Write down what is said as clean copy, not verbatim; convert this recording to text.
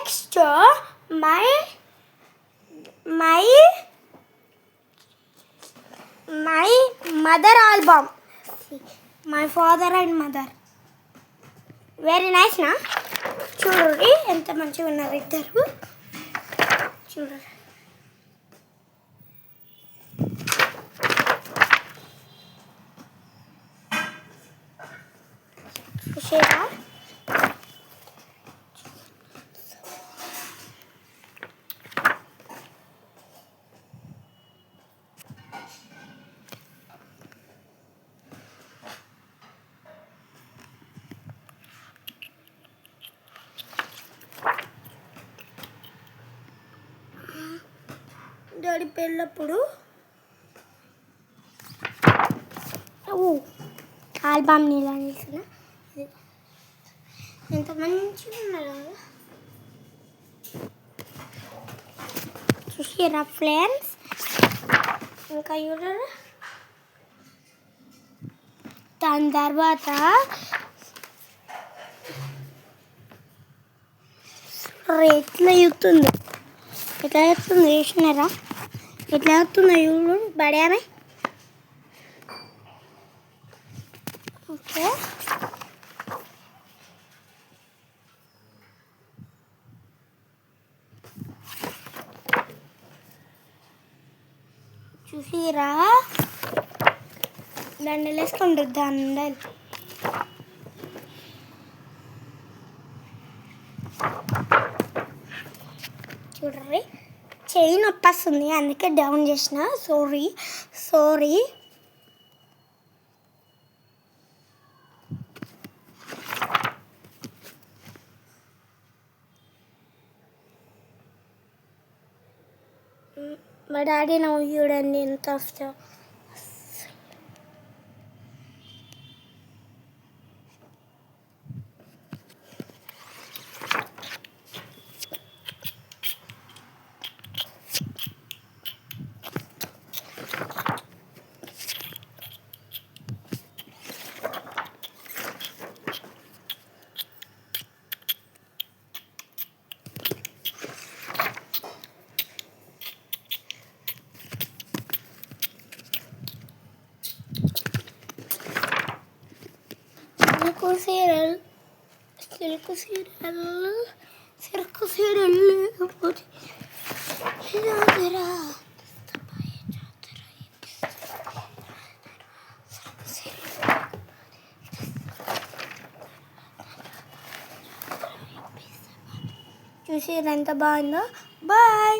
Next my my my mother album, my father and mother. Very nice నా. చూడండి ఎంత మంచిగా ఉన్నారు ఇద్దరు. చూడండి చూసారా. డాడీ పెళ్ళప్పుడు ఆల్బమ్ నీళ్ళ తీసుకున్నా. ఎంత మంచిగా ఉన్నారు కదా. చూసారా ఫ్రెండ్స్. ఇంకా చూడరా. దాని తర్వాత ఎట్లా చూస్తుంది, ఎట్లా చూస్తుంది చూసినారా. ఎట్లా అవుతుందో చూడు బడి ఆమె. ఓకే చూసిరా. దండలు వేసుకుంటారు దండలు. చూడర్రి చెయ్యి నొప్పి వస్తుంది అందుకే డౌన్ చేసిన. సారీ. మా డాడీ నవ్వు చూడండి ఎంత వస్తా. సిల్క్ సీరియల్ లేకపోతే చూసి ఎంత బాగుందో. బాయ్.